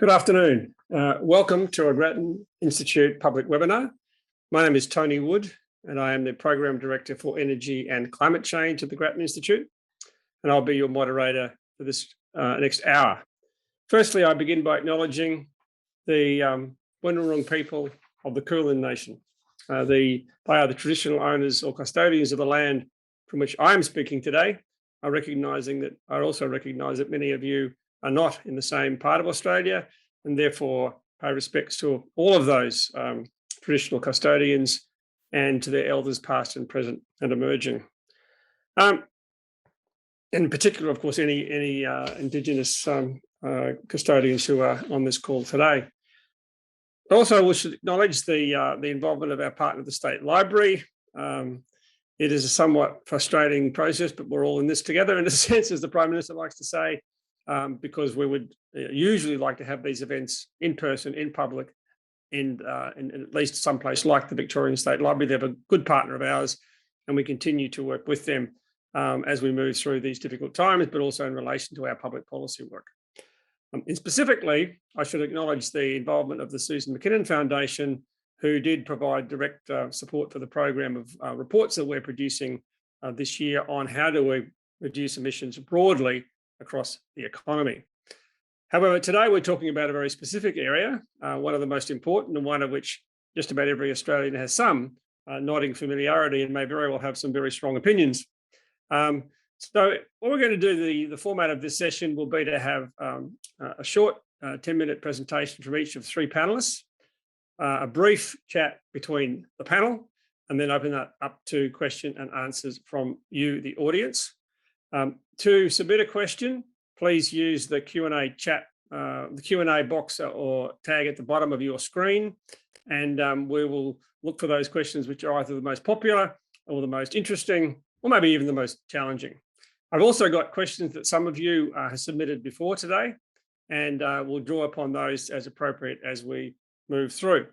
Good afternoon. Welcome to a Grattan Institute public webinar. My name is Tony Wood, and I am the Program Director for Energy and Climate Change at the Grattan Institute, and I'll be your moderator for this next hour. Firstly, I begin by acknowledging the Wurrung people of the Kulin Nation. They are the traditional owners or custodians of the land from which I am speaking today. I also recognise that many of you are not in the same part of Australia, and therefore pay respects to all of those traditional custodians and to their elders past and present and emerging. In particular, of course, any Indigenous custodians who are on this call today. Also, we should acknowledge the involvement of our partner, the State Library. It is a somewhat frustrating process, but we're all in this together in a sense, as the Prime Minister likes to say, because we would usually like to have these events in person, in public, in at least someplace like the Victorian State Library. They're a good partner of ours, and we continue to work with them as we move through these difficult times, but also in relation to our public policy work. And specifically, I should acknowledge the involvement of the Susan McKinnon Foundation, who did provide direct support for the program of reports that we're producing this year on how do we reduce emissions broadly across the economy. However, today we're talking about a very specific area, one of the most important, and one of which just about every Australian has some nodding familiarity and may very well have some very strong opinions. So what we're going to do, the format of this session will be to have a short 10-minute presentation from each of three panelists, a brief chat between the panel, and then open that up to question and answers from you, the audience. To submit a question, please use the Q&A chat, the Q&A box or tag at the bottom of your screen, and we will look for those questions which are either the most popular or the most interesting, or maybe even the most challenging. I've also got questions that some of you have submitted before today, and we'll draw upon those as appropriate as we move through.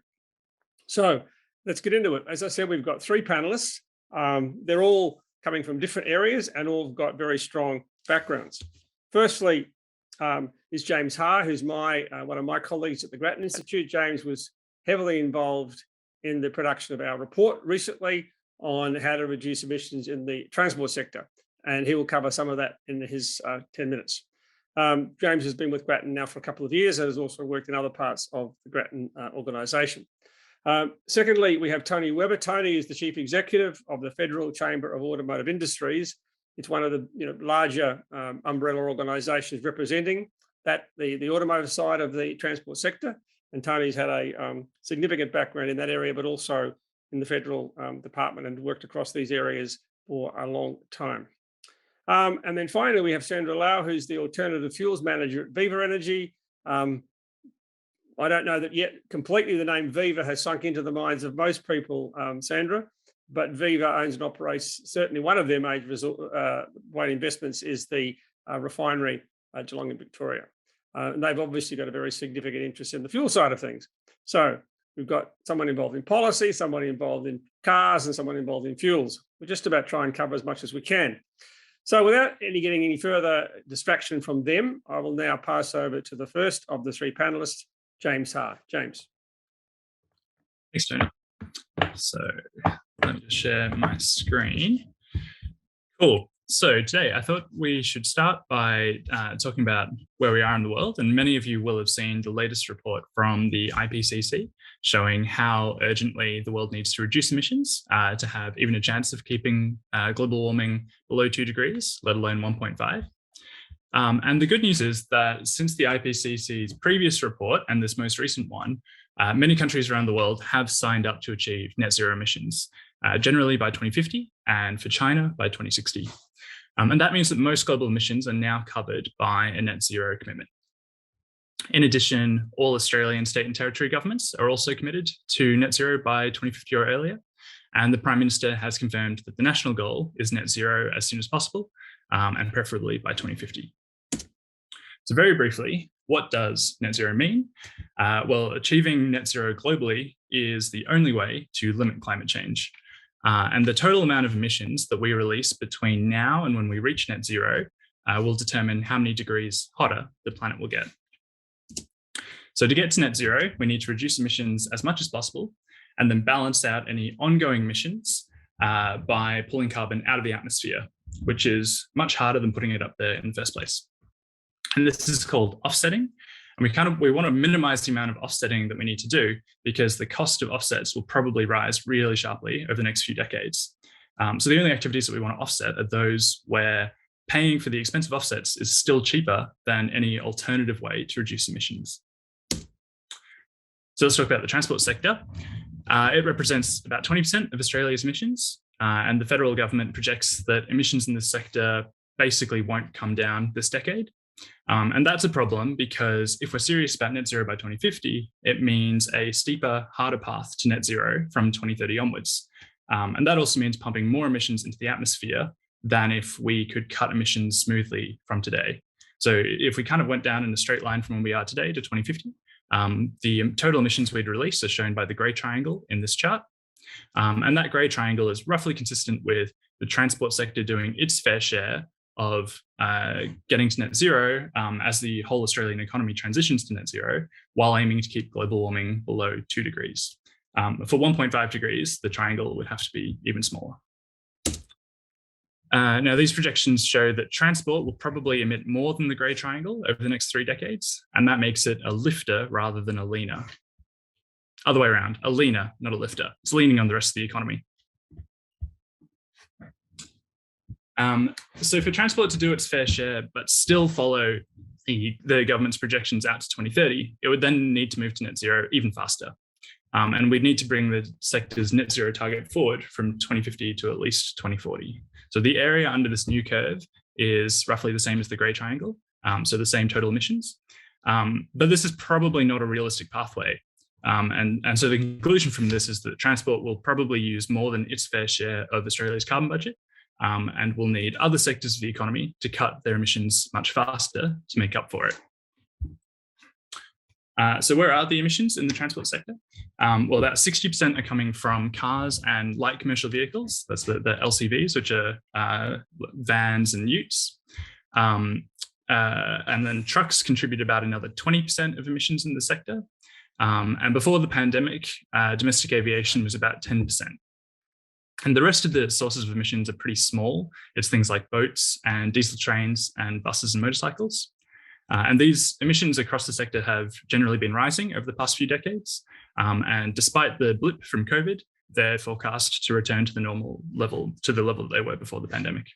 So let's get into it. As I said, we've got three panelists. They're all coming from different areas and all got very strong backgrounds. Firstly is James Ha, who's one of my colleagues at the Grattan Institute. James was heavily involved in the production of our report recently on how to reduce emissions in the transport sector, and he will cover some of that in his 10 minutes. James has been with Grattan now for a couple of years and has also worked in other parts of the Grattan organisation. Secondly, we have Tony Webber. Tony is the Chief Executive of the Federal Chamber of Automotive Industries. It's one of the larger umbrella organisations representing the automotive side of the transport sector. And Tony's had a significant background in that area, but also in the federal department, and worked across these areas for a long time. And then finally, we have Sandra Lau, who's the Alternative Fuels Manager at Viva Energy. I don't know that yet completely the name Viva has sunk into the minds of most people, Sandra, but Viva owns and operates, certainly one of their major investments is the refinery at Geelong in Victoria. And they've obviously got a very significant interest in the fuel side of things. So we've got someone involved in policy, someone involved in cars, and someone involved in fuels. We'll just about try and cover as much as we can. So without getting any further distraction from them, I will now pass over to the first of the three panelists, James Ha. James. Thanks, Tony. So let me just share my screen. Cool. So today I thought we should start by talking about where we are in the world. And many of you will have seen the latest report from the IPCC showing how urgently the world needs to reduce emissions to have even a chance of keeping global warming below 2 degrees, let alone 1.5. And the good news is that since the IPCC's previous report and this most recent one, many countries around the world have signed up to achieve net zero emissions, generally by 2050, and for China by 2060. And that means that most global emissions are now covered by a net zero commitment. In addition, all Australian state and territory governments are also committed to net zero by 2050 or earlier. And the Prime Minister has confirmed that the national goal is net zero as soon as possible, and preferably by 2050. So very briefly, what does net zero mean? Well, achieving net zero globally is the only way to limit climate change. And the total amount of emissions that we release between now and when we reach net zero will determine how many degrees hotter the planet will get. So to get to net zero, we need to reduce emissions as much as possible and then balance out any ongoing emissions by pulling carbon out of the atmosphere, which is much harder than putting it up there in the first place. And this is called offsetting. And we want to minimize the amount of offsetting that we need to do because the cost of offsets will probably rise really sharply over the next few decades. So the only activities that we want to offset are those where paying for the expensive offsets is still cheaper than any alternative way to reduce emissions. So let's talk about the transport sector. It represents about 20% of Australia's emissions, and the federal government projects that emissions in this sector basically won't come down this decade. And that's a problem because if we're serious about net zero by 2050, it means a steeper, harder path to net zero from 2030 onwards. And that also means pumping more emissions into the atmosphere than if we could cut emissions smoothly from today. So if we kind of went down in a straight line from where we are today to 2050, the total emissions we'd release are shown by the grey triangle in this chart. And that grey triangle is roughly consistent with the transport sector doing its fair share of getting to net zero as the whole Australian economy transitions to net zero, while aiming to keep global warming below 2 degrees. For 1.5 degrees, the triangle would have to be even smaller. Now, these projections show that transport will probably emit more than the grey triangle over the next 3 decades, and that makes it a lifter rather than a leaner. Other way around, a leaner, not a lifter. It's leaning on the rest of the economy. So for transport to do its fair share, but still follow the government's projections out to 2030, it would then need to move to net zero even faster. And we'd need to bring the sector's net zero target forward from 2050 to at least 2040. So the area under this new curve is roughly the same as the grey triangle, so the same total emissions. But this is probably not a realistic pathway. And so the conclusion from this is that transport will probably use more than its fair share of Australia's carbon budget, and will need other sectors of the economy to cut their emissions much faster to make up for it. So where are the emissions in the transport sector? Well, about 60% are coming from cars and light commercial vehicles. That's the LCVs, which are vans and utes. And then trucks contribute about another 20% of emissions in the sector. And before the pandemic, domestic aviation was about 10%. And the rest of the sources of emissions are pretty small. It's things like boats and diesel trains and buses and motorcycles. And these emissions across the sector have generally been rising over the past few decades. And despite the blip from COVID, they're forecast to return to the normal level, to the level that they were before the pandemic.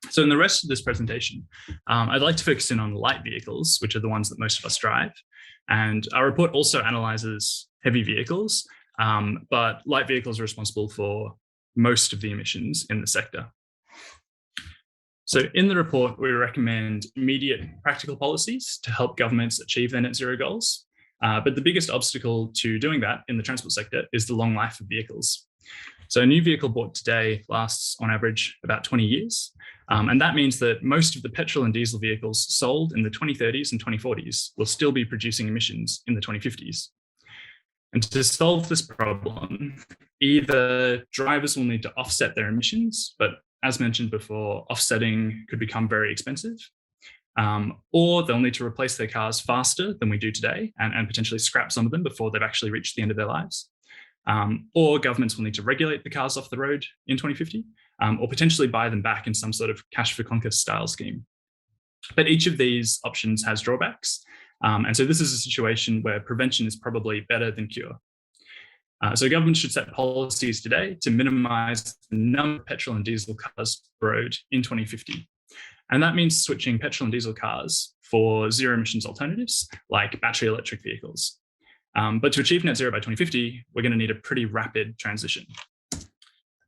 So in the rest of this presentation, I'd like to focus in on light vehicles, which are the ones that most of us drive. And our report also analyzes heavy vehicles, but light vehicles are responsible for most of the emissions in the sector. So in the report, we recommend immediate practical policies to help governments achieve their net zero goals. But the biggest obstacle to doing that in the transport sector is the long life of vehicles. So a new vehicle bought today lasts on average about 20 years. And that means that most of the petrol and diesel vehicles sold in the 2030s and 2040s will still be producing emissions in the 2050s. And to solve this problem, either drivers will need to offset their emissions, but as mentioned before, offsetting could become very expensive, or they'll need to replace their cars faster than we do today and potentially scrap some of them before they've actually reached the end of their lives. Or governments will need to regulate the cars off the road in 2050, or potentially buy them back in some sort of cash for conquest style scheme. But each of these options has drawbacks. And so this is a situation where prevention is probably better than cure. So government should set policies today to minimize the number of petrol and diesel cars on the road in 2050. And that means switching petrol and diesel cars for zero emissions alternatives like battery electric vehicles. But to achieve net zero by 2050, we're going to need a pretty rapid transition.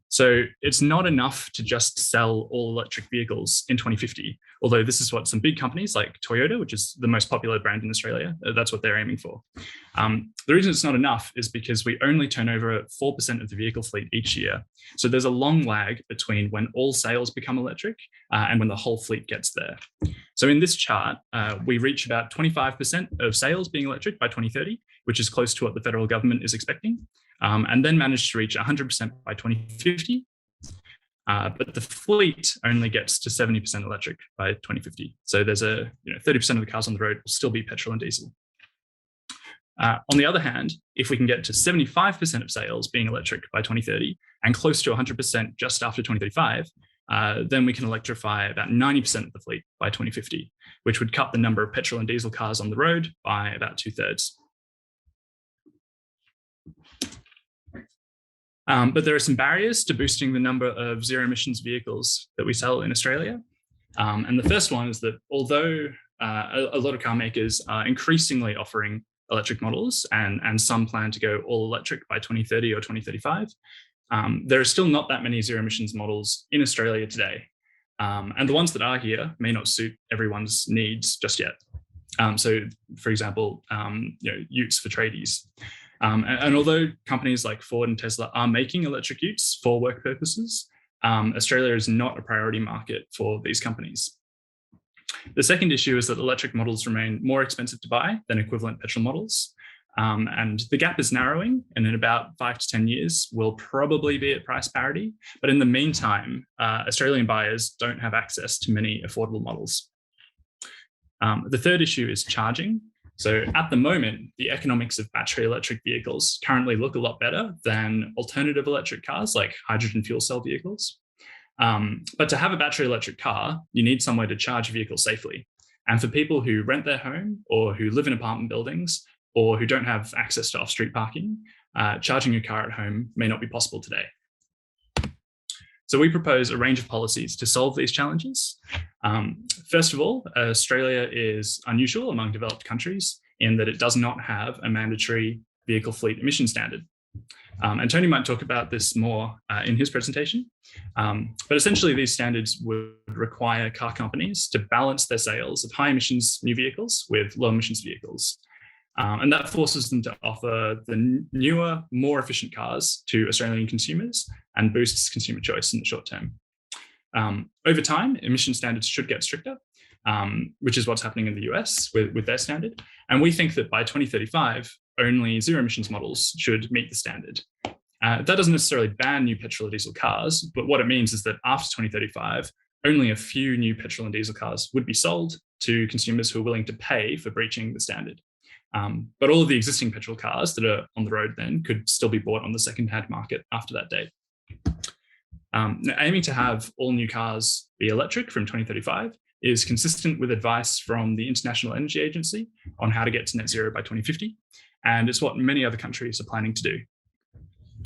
So it's not enough to just sell all electric vehicles in 2050, although this is what some big companies like Toyota, which is the most popular brand in Australia, that's what they're aiming for. The reason it's not enough is because we only turn over 4% of the vehicle fleet each year. So there's a long lag between when all sales become electric and when the whole fleet gets there. So in this chart, we reach about 25% of sales being electric by 2030, which is close to what the federal government is expecting. And then managed to reach 100% by 2050. but the fleet only gets to 70% electric by 2050. So there's 30% of the cars on the road will still be petrol and diesel. On the other hand, if we can get to 75% of sales being electric by 2030 and close to 100% just after 2035, then we can electrify about 90% of the fleet by 2050, which would cut the number of petrol and diesel cars on the road by about 2/3. But there are some barriers to boosting the number of zero emissions vehicles that we sell in Australia. And the first one is that although a lot of car makers are increasingly offering electric models and some plan to go all electric by 2030 or 2035, there are still not that many zero emissions models in Australia today. And the ones that are here may not suit everyone's needs just yet. So for example, utes for tradies. And although companies like Ford and Tesla are making electric utes for work purposes, Australia is not a priority market for these companies. The second issue is that electric models remain more expensive to buy than equivalent petrol models. And the gap is narrowing, and in about 5 to 10 years, we'll probably be at price parity. But in the meantime, Australian buyers don't have access to many affordable models. The third issue is charging. So at the moment, the economics of battery electric vehicles currently look a lot better than alternative electric cars like hydrogen fuel cell vehicles. But to have a battery electric car, you need somewhere to charge a vehicle safely. And for people who rent their home or who live in apartment buildings or who don't have access to off-street parking, charging a car at home may not be possible today. So we propose a range of policies to solve these challenges. First of all, Australia is unusual among developed countries in that it does not have a mandatory vehicle fleet emission standard. And Tony might talk about this more in his presentation. But essentially, these standards would require car companies to balance their sales of high emissions new vehicles with low emissions vehicles. And that forces them to offer the newer, more efficient cars to Australian consumers and boosts consumer choice in the short term. Over time, emission standards should get stricter, which is what's happening in the US with their standard. And we think that by 2035, only zero emissions models should meet the standard. That doesn't necessarily ban new petrol or diesel cars, but what it means is that after 2035, only a few new petrol and diesel cars would be sold to consumers who are willing to pay for breaching the standard. But all of the existing petrol cars that are on the road then could still be bought on the second-hand market after that date. Aiming to have all new cars be electric from 2035 is consistent with advice from the International Energy Agency on how to get to net zero by 2050. And it's what many other countries are planning to do.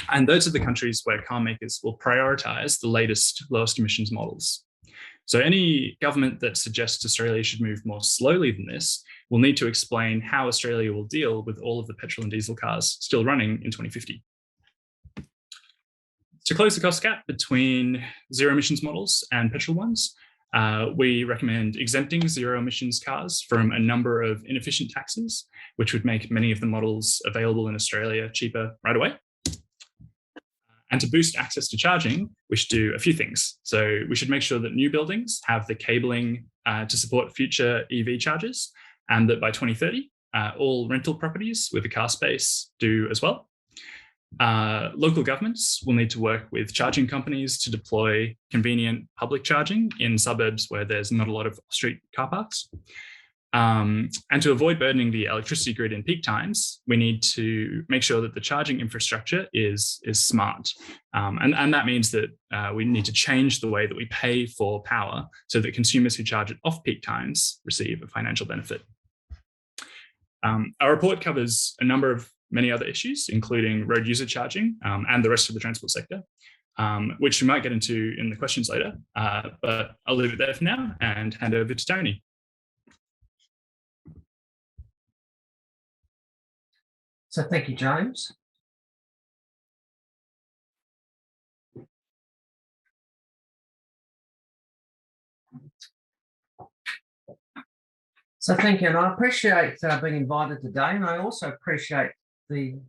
And those are the countries where car makers will prioritize the latest, lowest emissions models. So any government that suggests Australia should move more slowly than this will need to explain how Australia will deal with all of the petrol and diesel cars still running in 2050. To close the cost gap between zero emissions models and petrol ones, we recommend exempting zero emissions cars from a number of inefficient taxes, which would make many of the models available in Australia cheaper right away. And to boost access to charging, we should do a few things. So we should make sure that new buildings have the cabling to support future EV chargers, and that by 2030, all rental properties with a car space do as well. Local governments will need to work with charging companies to deploy convenient public charging in suburbs where there's not a lot of street car parks. And to avoid burdening the electricity grid in peak times, we need to make sure that the charging infrastructure is smart. And that means that we need to change the way that we pay for power so that consumers who charge at off-peak times receive a financial benefit. Our report covers a number of many other issues, including road user charging and the rest of the transport sector, which we might get into in the questions later. But I'll leave it there for now and hand over to Tony. So thank you, James. So thank you, and I appreciate being invited today, and I also appreciate the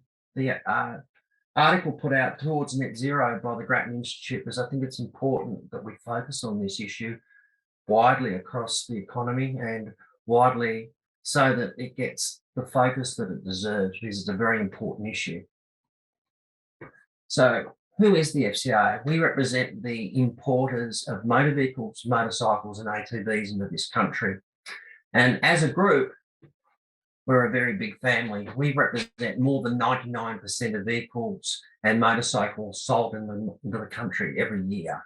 article put out towards net zero by the Grattan Institute, because I think it's important that we focus on this issue widely across the economy and widely so that it gets the focus that it deserves, because it's a very important issue. So who is the FCA? We represent the importers of motor vehicles, motorcycles and ATVs into this country. And as a group, we're a very big family. We represent more than 99% of vehicles and motorcycles sold into the country every year.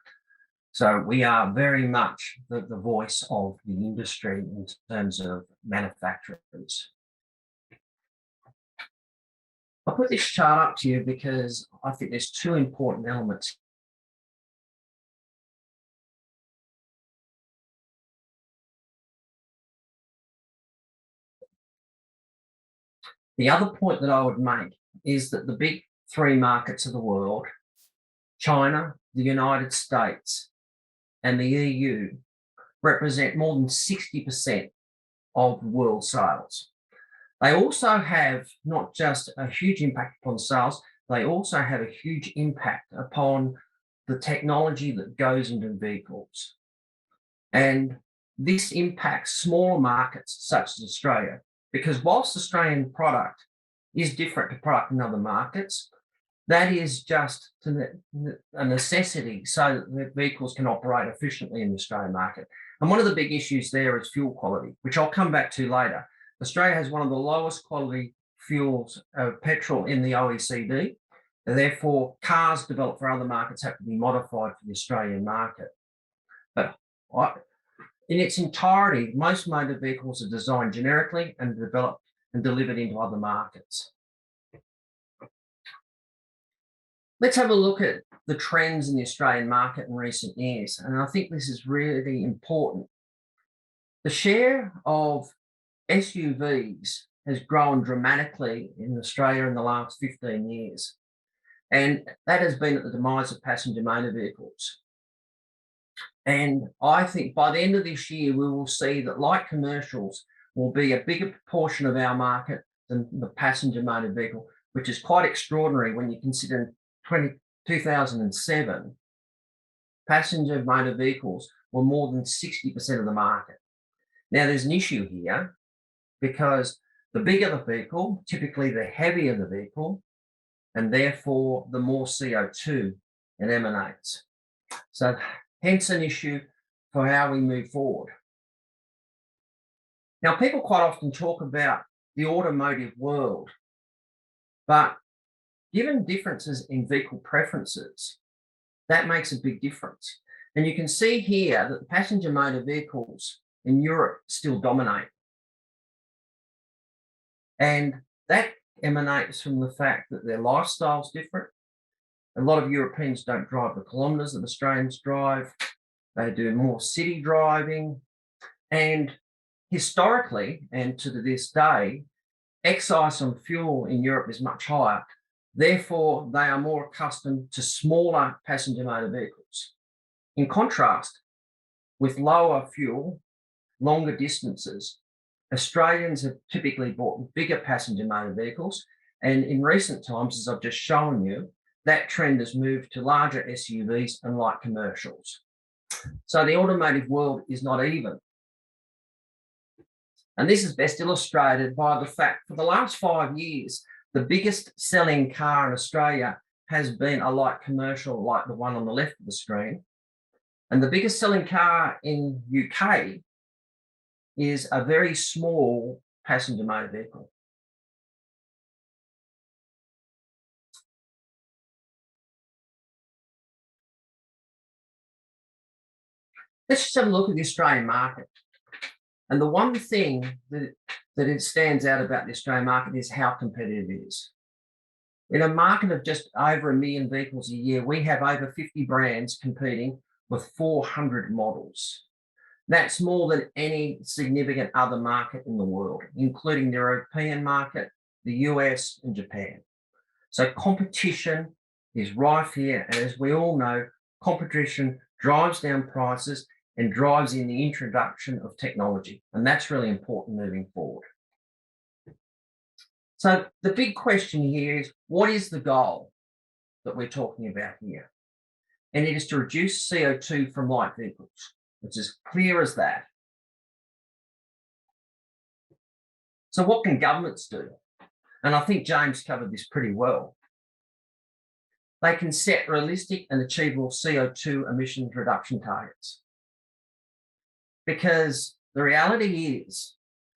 So we are very much the voice of the industry in terms of manufacturers. I put this chart up to you because I think there's two important elements. The other point that I would make is that the big three markets of the world, China, the United States, and the EU, represent more than 60% of world sales. They also have not just a huge impact upon sales, they also have a huge impact upon the technology that goes into vehicles. And this impacts smaller markets such as Australia, because whilst Australian product is different to product in other markets, that is just a necessity so that the vehicles can operate efficiently in the Australian market. And one of the big issues there is fuel quality, which I'll come back to later. Australia has one of the lowest quality fuels of petrol in the OECD. And therefore, cars developed for other markets have to be modified for the Australian market. But in its entirety, most motor vehicles are designed generically and developed and delivered into other markets. Let's have a look at the trends in the Australian market in recent years. And I think this is really important. The share of SUVs has grown dramatically in Australia in the last 15 years. And that has been at the demise of passenger motor vehicles. And I think by the end of this year, we will see that light commercials will be a bigger proportion of our market than the passenger motor vehicle, which is quite extraordinary when you consider 2007, passenger motor vehicles were more than 60% of the market. Now, there's an issue here because the bigger the vehicle, typically the heavier the vehicle, and therefore the more CO2 it emanates. So hence an issue for how we move forward. Now, people quite often talk about the automotive world, but given differences in vehicle preferences, that makes a big difference. And you can see here that the passenger motor vehicles in Europe still dominate. And that emanates from the fact that their lifestyle is different. A lot of Europeans don't drive the kilometres that Australians drive. They do more city driving. And historically, and to this day, excise on fuel in Europe is much higher. Therefore, they are more accustomed to smaller passenger motor vehicles. In contrast, with lower fuel, longer distances, Australians have typically bought bigger passenger motor vehicles. And in recent times, as I've just shown you, that trend has moved to larger SUVs and light commercials. So the automotive world is not even. And this is best illustrated by the fact for the last 5 years, the biggest selling car in Australia has been a light commercial like the one on the left of the screen. And the biggest selling car in UK is a very small passenger motor vehicle. Let's just have a look at the Australian market. And the one thing that it stands out about the Australian market is how competitive it is. In a market of just over 1 million vehicles a year, we have over 50 brands competing with 400 models. That's more than any significant other market in the world, including the European market, the US, and Japan. So competition is rife here. And as we all know, competition drives down prices and drives in the introduction of technology. And that's really important moving forward. So the big question here is, what is the goal that we're talking about here? And it is to reduce CO2 from light vehicles. It's as clear as that. So what can governments do? And I think James covered this pretty well. they can set realistic and achievable CO2 emissions reduction targets. Because the reality is,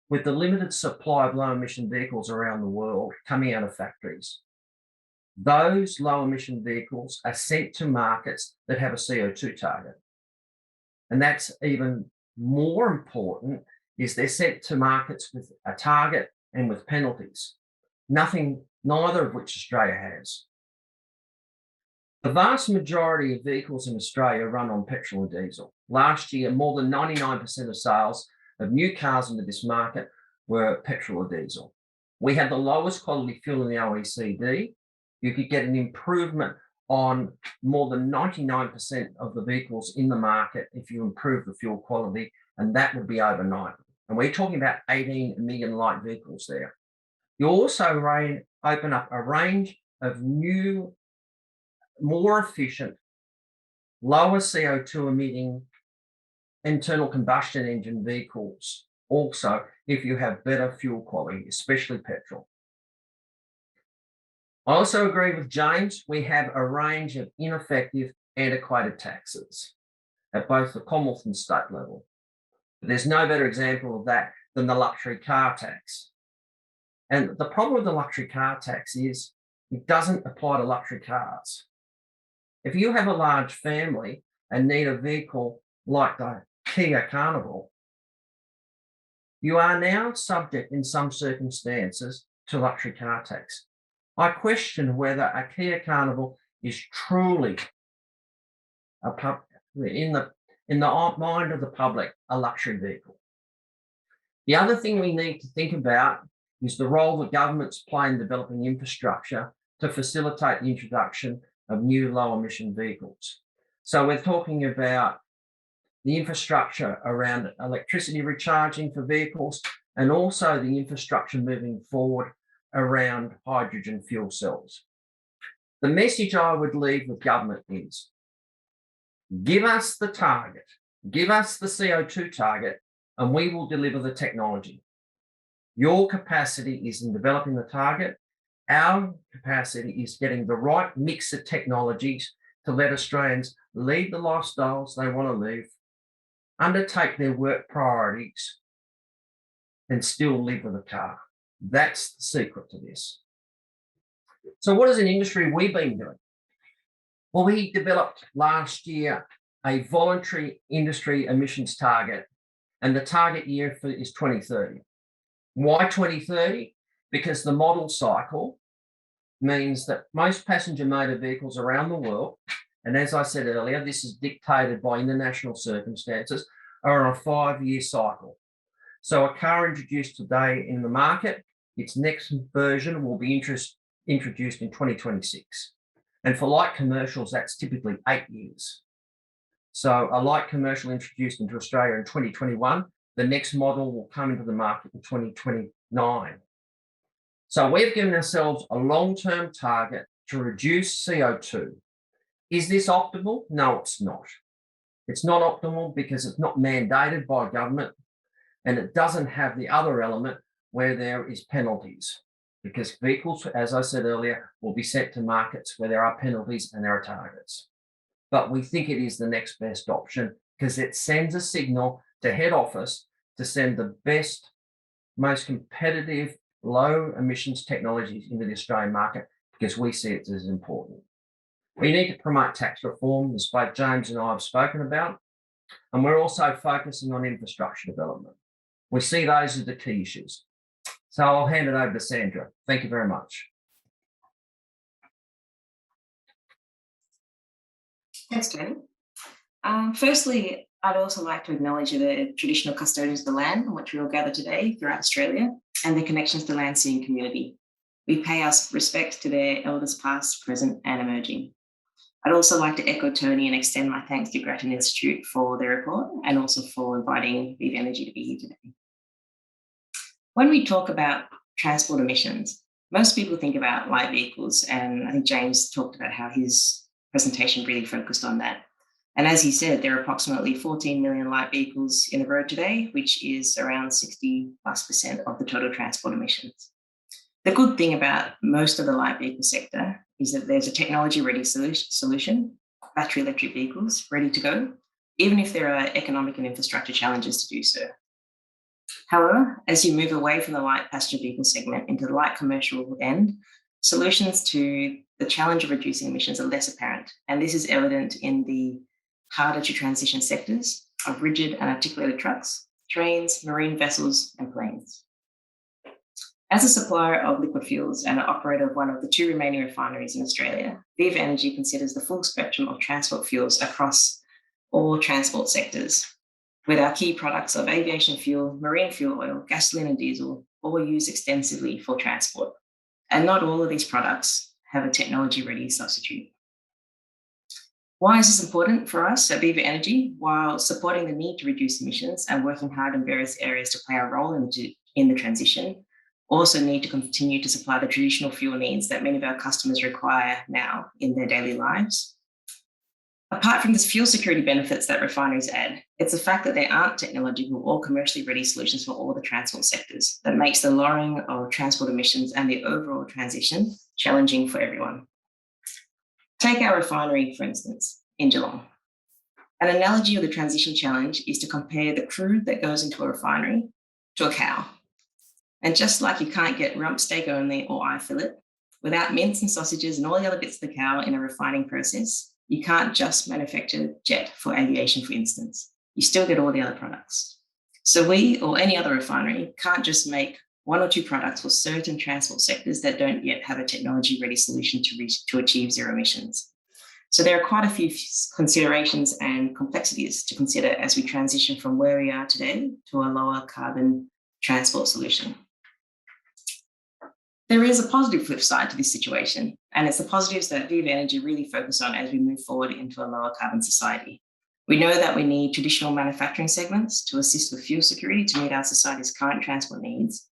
with the limited supply of low emission vehicles around the world coming out of factories, those low emission vehicles are sent to markets that have a CO2 target. And that's even more important, is they're sent to markets with a target and with penalties. Neither of which Australia has. The vast majority of vehicles in Australia run on petrol and diesel. Last year, more than 99% of sales of new cars into this market were petrol or diesel. We have the lowest quality fuel in the OECD. You could get an improvement on more than 99% of the vehicles in the market if you improve the fuel quality, and that would be overnight. And we're talking about 18 million light vehicles there. You also open up a range of new, more efficient, lower CO2 emitting internal combustion engine vehicles also, if you have better fuel quality, especially petrol. I also agree with James. We have a range of ineffective, antiquated taxes at both the Commonwealth and state level. There's no better example of that than the luxury car tax. And the problem with the luxury car tax is it doesn't apply to luxury cars. If you have a large family and need a vehicle like the Kia Carnival, you are now subject in some circumstances to luxury car tax. I question whether a Kia Carnival is truly in the mind of the public a luxury vehicle. The other thing we need to think about is the role that governments play in developing infrastructure to facilitate the introduction of new low emission vehicles. So we're talking about the infrastructure around electricity recharging for vehicles, and also the infrastructure moving forward around hydrogen fuel cells. The message I would leave with government is, give us the target, give us the CO2 target, and we will deliver the technology. Your capacity is in developing the target. Our capacity is getting the right mix of technologies to let Australians lead the lifestyles they want to live, undertake their work priorities, and still live with a car. That's the secret to this. So what as an industry we've been doing? Well, we developed last year a voluntary industry emissions target, and the target year is 2030. Why 2030? Because the model cycle means that most passenger motor vehicles around the world, and as I said earlier, this is dictated by international circumstances, are on a 5-year cycle. So a car introduced today in the market, its next version will be introduced in 2026. And for light commercials, that's typically 8 years. So a light commercial introduced into Australia in 2021, the next model will come into the market in 2029. So we've given ourselves a long-term target to reduce CO2. Is this optimal? No, it's not. It's not optimal because it's not mandated by government, and it doesn't have the other element where there is penalties, because vehicles, as I said earlier, will be sent to markets where there are penalties and there are targets. But we think it is the next best option because it sends a signal to head office to send the best, most competitive, low emissions technologies into the Australian market, because we see it as important. We need to promote tax reform, as both James and I have spoken about, and we're also focusing on infrastructure development. We see those as the key issues. So I'll hand it over to Sandra. Thank you very much. Thanks, Tony. Firstly, I'd also like to acknowledge the traditional custodians of the land on which we all gather today throughout Australia and their connections to the land seeing community. We pay our respects to their elders past, present and emerging. I'd also like to echo Tony and extend my thanks to Grattan Institute for their report and also for inviting Viva Energy to be here today. When we talk about transport emissions, most people think about light vehicles, and I think James talked about how his presentation really focused on that. And as he said, there are approximately 14 million light vehicles in the road today, which is around 60+% of the total transport emissions. The good thing about most of the light vehicle sector is that there's a technology-ready solution, battery electric vehicles ready to go, even if there are economic and infrastructure challenges to do so. However, as you move away from the light passenger vehicle segment into the light commercial end, solutions to the challenge of reducing emissions are less apparent, and this is evident in the harder to transition sectors of rigid and articulated trucks, trains, marine vessels, and planes. As a supplier of liquid fuels and an operator of one of the 2 remaining refineries in Australia, Viva Energy considers the full spectrum of transport fuels across all transport sectors, with our key products of aviation fuel, marine fuel oil, gasoline and diesel, all used extensively for transport. And not all of these products have a technology-ready substitute. Why is this important for us at Viva Energy? While supporting the need to reduce emissions and working hard in various areas to play a role in the transition, also need to continue to supply the traditional fuel needs that many of our customers require now in their daily lives. Apart from the fuel security benefits that refineries add, it's the fact that there aren't technological or commercially ready solutions for all the transport sectors that makes the lowering of transport emissions and the overall transition challenging for everyone. Take our refinery, for instance, in Geelong. An analogy of the transition challenge is to compare the crude that goes into a refinery to a cow. And just like you can't get rump steak only or eye fillet, without mince and sausages and all the other bits of the cow in a refining process, you can't just manufacture jet for aviation, for instance. You still get all the other products. So we, or any other refinery, can't just make 1 or 2 products for certain transport sectors that don't yet have a technology-ready solution to achieve zero emissions. So there are quite a few considerations and complexities to consider as we transition from where we are today to a lower carbon transport solution. There is a positive flip side to this situation, and it's the positives that Viva Energy really focus on as we move forward into a lower carbon society. We know that we need traditional manufacturing segments to assist with fuel security to meet our society's current transport needs.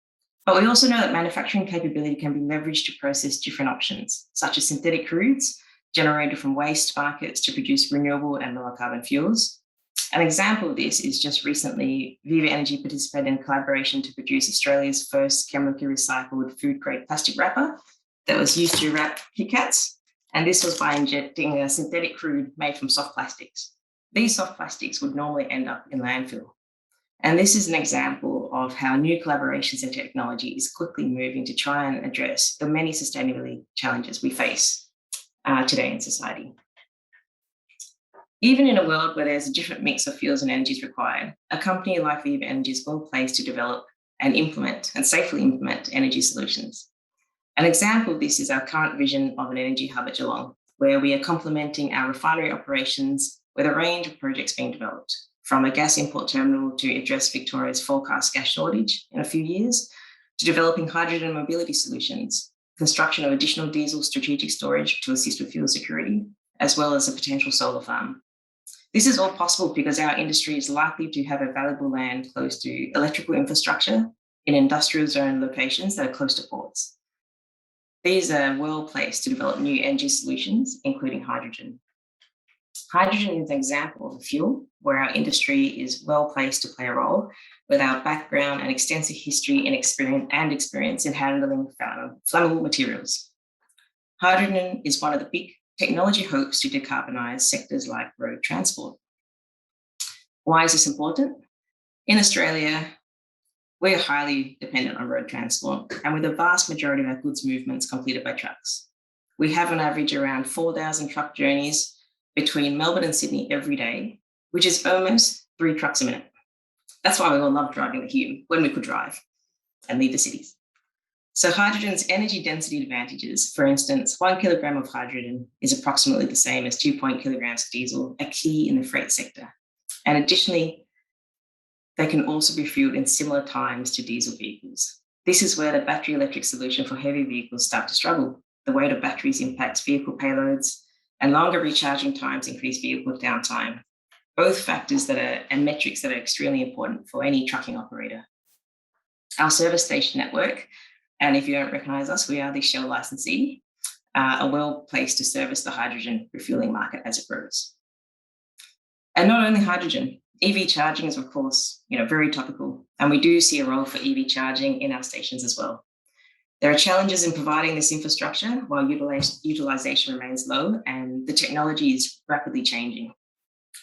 But we also know that manufacturing capability can be leveraged to process different options, such as synthetic crudes generated from waste markets to produce renewable and lower carbon fuels. An example of this is just recently, Viva Energy participated in a collaboration to produce Australia's first chemically recycled food-grade plastic wrapper that was used to wrap Kit Kats, and this was by injecting a synthetic crude made from soft plastics. These soft plastics would normally end up in landfill. And this is an example of how new collaborations and technology is quickly moving to try and address the many sustainability challenges we face today in society. Even in a world where there's a different mix of fuels and energies required, a company like Viva Energy is well placed to develop and implement and safely implement energy solutions. An example of this is our current vision of an energy hub at Geelong, where we are complementing our refinery operations with a range of projects being developed, from a gas import terminal to address Victoria's forecast gas shortage in a few years, to developing hydrogen mobility solutions, construction of additional diesel strategic storage to assist with fuel security, as well as a potential solar farm. This is all possible because our industry is likely to have available land close to electrical infrastructure in industrial zone locations that are close to ports. These are well placed to develop new energy solutions, including hydrogen. Hydrogen is an example of a fuel where our industry is well placed to play a role with our background and extensive history and experience in handling flammable materials. Hydrogen is one of the big technology hopes to decarbonise sectors like road transport. Why is this important? In Australia, we're highly dependent on road transport, and with the vast majority of our goods movements completed by trucks. We have on average around 4,000 truck journeys between Melbourne and Sydney every day, which is almost 3 trucks a minute. That's why we all love driving the Hume when we could drive and leave the cities. So hydrogen's energy density advantages, for instance, 1 kilogram of hydrogen is approximately the same as 2 kilograms of diesel, a key in the freight sector. And additionally, they can also be fueled in similar times to diesel vehicles. This is where the battery electric solution for heavy vehicles start to struggle. The weight of batteries impacts vehicle payloads, and longer recharging times increase vehicle downtime. Both factors and metrics that are extremely important for any trucking operator. Our service station network, and if you don't recognise us, we are the Shell licensee, are well placed to service the hydrogen refuelling market as it grows. And not only hydrogen, EV charging is of course, very topical, and we do see a role for EV charging in our stations as well. There are challenges in providing this infrastructure while utilization remains low and the technology is rapidly changing.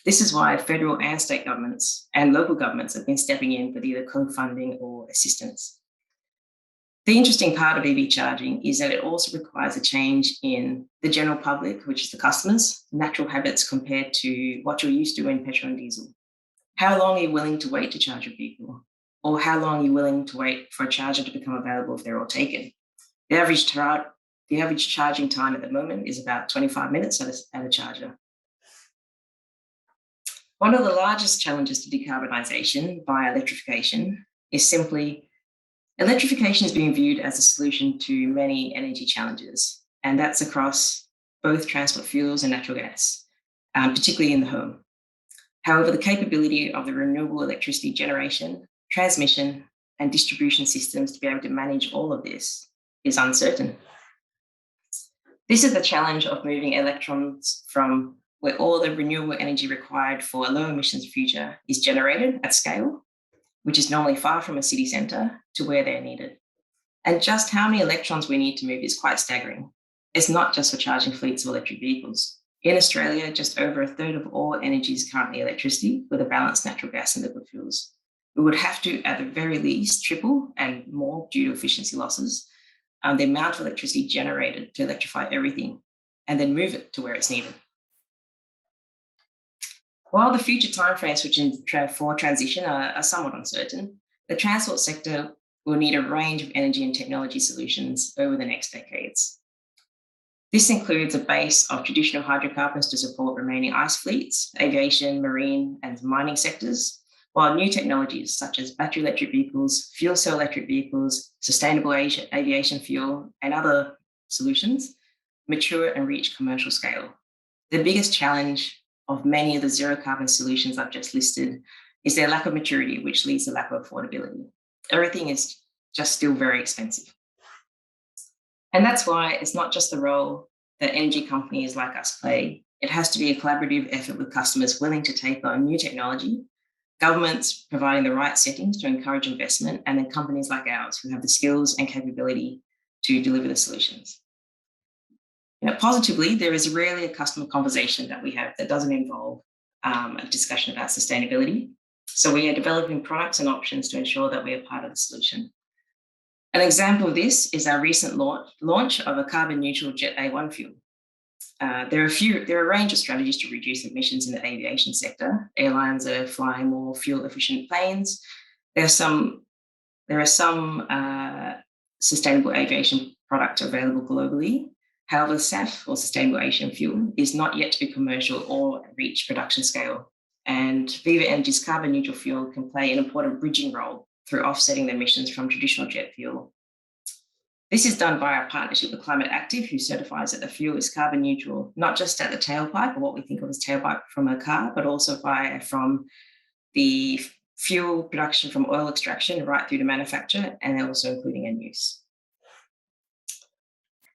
This is why federal and state governments and local governments have been stepping in with either co-funding or assistance. The interesting part of EV charging is that it also requires a change in the general public, which is the customers, natural habits compared to what you're used to in petrol and diesel. How long are you willing to wait to charge your vehicle? Or how long are you willing to wait for a charger to become available if they're all taken? The average charging time at the moment is about 25 minutes at a charger. One of the largest challenges to decarbonisation via electrification is simply electrification is being viewed as a solution to many energy challenges, and that's across both transport fuels and natural gas, particularly in the home. However, the capability of the renewable electricity generation, transmission, and distribution systems to be able to manage all of this is uncertain. This is the challenge of moving electrons from where all the renewable energy required for a low emissions future is generated at scale, which is normally far from a city centre, to where they're needed. And just how many electrons we need to move is quite staggering. It's not just for charging fleets of electric vehicles. In Australia, just over a third of all energy is currently electricity, with a balanced natural gas and liquid fuels. We would have to, at the very least, triple and more due to efficiency losses, the amount of electricity generated to electrify everything and then move it to where it's needed. While the future timeframes for transition are somewhat uncertain, the transport sector will need a range of energy and technology solutions over the next decades. This includes a base of traditional hydrocarbons to support remaining ICE fleets, aviation, marine, and mining sectors, while new technologies such as battery electric vehicles, fuel cell electric vehicles, sustainable aviation fuel, and other solutions mature and reach commercial scale. The biggest challenge of many of the zero carbon solutions I've just listed is their lack of maturity, which leads to lack of affordability. Everything is just still very expensive. And that's why it's not just the role that energy companies like us play. It has to be a collaborative effort with customers willing to take on new technology, governments providing the right settings to encourage investment, and then companies like ours who have the skills and capability to deliver the solutions. Positively, there is rarely a customer conversation that we have that doesn't involve a discussion about sustainability. So we are developing products and options to ensure that we are part of the solution. An example of this is our recent launch of a carbon neutral Jet A1 fuel. There are a range of strategies to reduce emissions in the aviation sector. Airlines are flying more fuel efficient planes. There are some sustainable aviation products available globally. However, SAF, or sustainable aviation fuel, is not yet to be commercial or reach production scale. And Viva Energy's carbon neutral fuel can play an important bridging role through offsetting the emissions from traditional jet fuel. This is done by our partnership with Climate Active, who certifies that the fuel is carbon neutral, not just at the tailpipe, or what we think of as tailpipe from a car, but also from the fuel production from oil extraction right through to manufacture, and also including end use.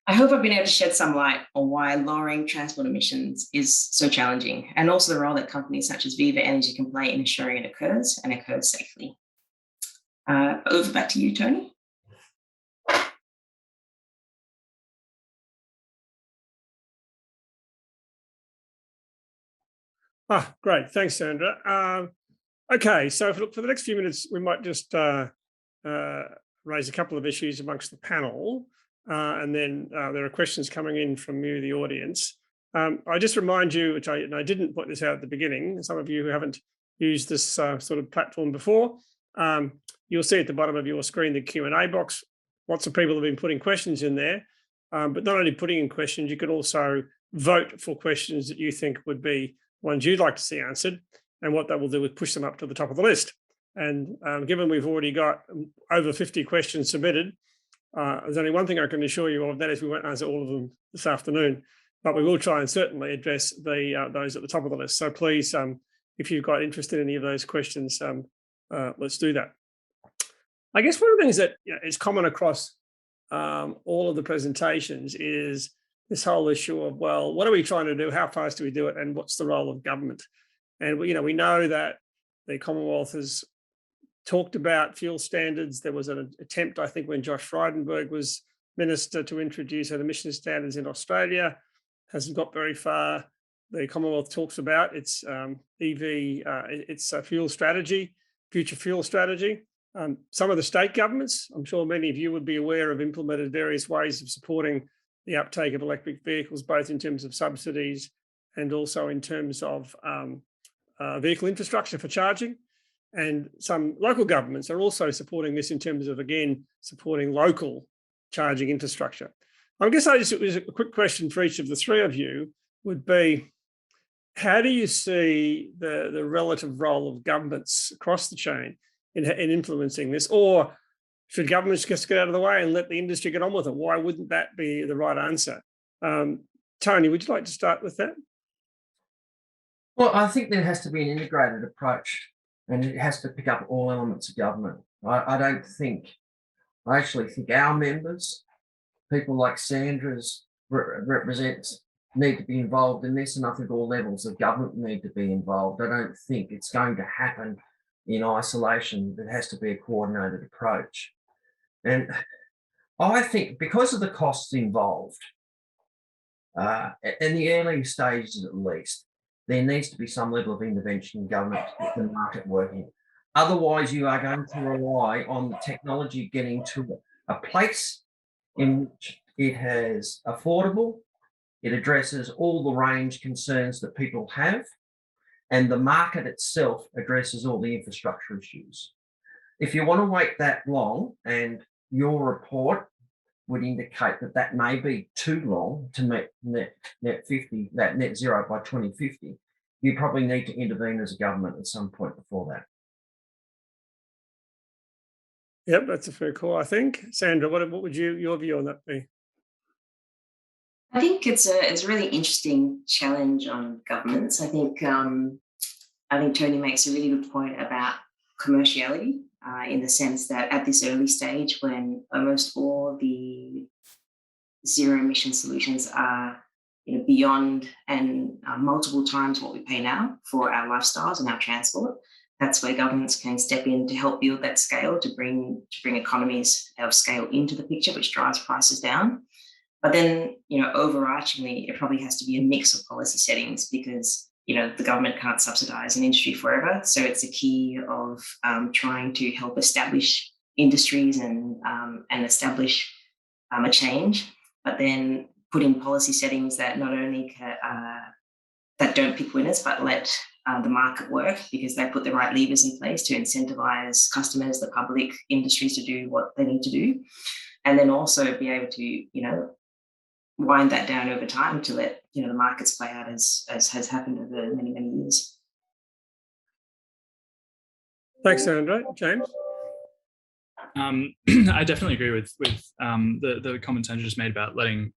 I hope I've been able to shed some light on why lowering transport emissions is so challenging, and also the role that companies such as Viva Energy can play in ensuring it occurs and occurs safely. Over back to you, Tony. Great. Thanks, Sandra. Okay, so for the next few minutes, we might just raise a couple of issues amongst the panel. And then there are questions coming in from you, the audience. I just remind you, which I didn't put this out at the beginning, some of you who haven't used this sort of platform before, you'll see at the bottom of your screen the Q&A box. Lots of people have been putting questions in there, but not only putting in questions, you could also vote for questions that you think would be ones you'd like to see answered. And what that will do is push them up to the top of the list. And given we've already got over 50 questions submitted, there's only one thing I can assure you of, that is we won't answer all of them this afternoon, but we will try and certainly address those at the top of the list. So please, if you've got interest in any of those questions, let's do that. I guess one of the things that is common across all of the presentations is this whole issue of, well, what are we trying to do? How fast do we do it? And what's the role of government? And we know that the Commonwealth has talked about fuel standards. There was an attempt, I think, when Josh Frydenberg was minister to introduce an emission standards in Australia. Hasn't got very far. The Commonwealth talks about its its fuel strategy, future fuel strategy. Some of the state governments, I'm sure many of you would be aware, have implemented various ways of supporting the uptake of electric vehicles, both in terms of subsidies and also in terms of vehicle infrastructure for charging. And some local governments are also supporting this in terms of, again, supporting local charging infrastructure. I guess it was a quick question for each of the three of you would be, how do you see the relative role of governments across the chain in influencing this? Or should governments just get out of the way and let the industry get on with it? Why wouldn't that be the right answer? Tony, would you like to start with that? Well, I think there has to be an integrated approach, and it has to pick up all elements of government. I actually think our members, people like Sandra's represents, need to be involved in this, and I think all levels of government need to be involved. I don't think it's going to happen in isolation. There has to be a coordinated approach. And I think because of the costs involved, in the early stages at least, there needs to be some level of intervention in government to get the market working. Otherwise, you are going to rely on the technology getting to a place in which it is affordable, it addresses all the range concerns that people have, and the market itself addresses all the infrastructure issues. If you want to wait that long, and your report would indicate that may be too long to meet net zero by 2050, you probably need to intervene as a government at some point before that. Yep, that's a fair call, I think. Sandra, what would your view on that be? I think it's a really interesting challenge on governments. I think Tony makes a really good point about commerciality, in the sense that at this early stage, when almost all the zero emission solutions are beyond and multiple times what we pay now for our lifestyles and our transport, that's where governments can step in to help build that scale, to bring economies of scale into the picture, which drives prices down. But then, overarchingly, it probably has to be a mix of policy settings, because the government can't subsidize an industry forever. So it's a key of trying to help establish industries and establish a change, but then put in policy settings that not only that don't pick winners, but let the market work, because they put the right levers in place to incentivize customers, the public, industries to do what they need to do, and then also be able to wind that down over time to let the markets play out as has happened over many years. Thanks, Sandra. James? I definitely agree with the comment Sandra just made about letting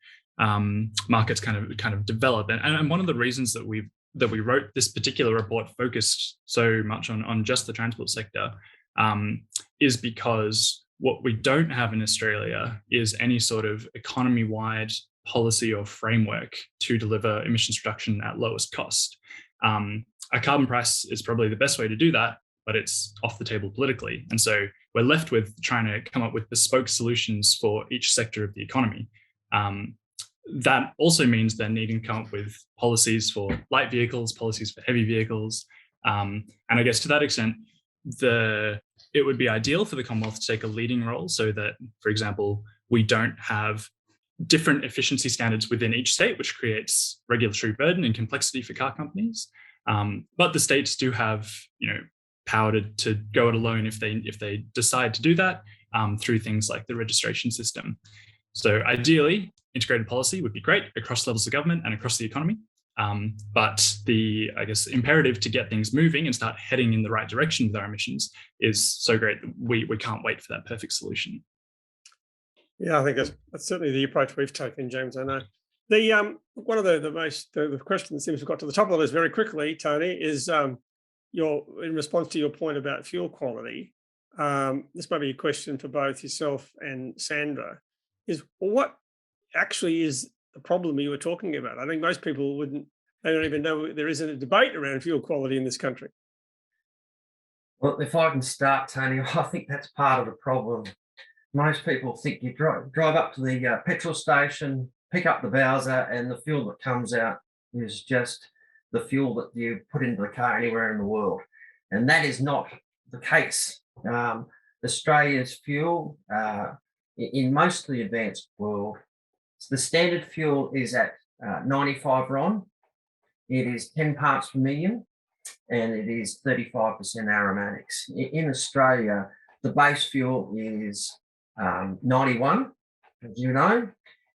markets kind of develop, and one of the reasons that we wrote this particular report focused so much on just the transport sector is because what we don't have in Australia is any sort of economy-wide policy or framework to deliver emissions reduction at lowest cost. A carbon price is probably the best way to do that, but it's off the table politically. And so we're left with trying to come up with bespoke solutions for each sector of the economy. That also means they're needing to come up with policies for light vehicles, policies for heavy vehicles. And I guess to that extent, it would be ideal for the Commonwealth to take a leading role, so that, for example, we don't have different efficiency standards within each state, which creates regulatory burden and complexity for car companies. But the states do have, power to go it alone if they decide to do that through things like the registration system. So ideally, integrated policy would be great across levels of government and across the economy. But the, imperative to get things moving and start heading in the right direction with our emissions is so great that we can't wait for that perfect solution. Yeah, I think that's certainly the approach we've taken, James. I know. One of the question that seems to have got to the top of this very quickly, Tony, is in response to your point about fuel quality. This might be a question for both yourself and Sandra. What actually is the problem you were talking about? I think most people they don't even know there isn't a debate around fuel quality in this country. Well, if I can start, Tony, I think that's part of the problem. most people think you drive up to the petrol station, pick up the Bowser, and the fuel that comes out is just the fuel that you put into the car anywhere in the world. And that is not the case. Australia's fuel, in most of the advanced world, the standard fuel is at 95 RON. It is 10 parts per million, and it is 35% aromatics. In Australia, the base fuel is 91, as you know.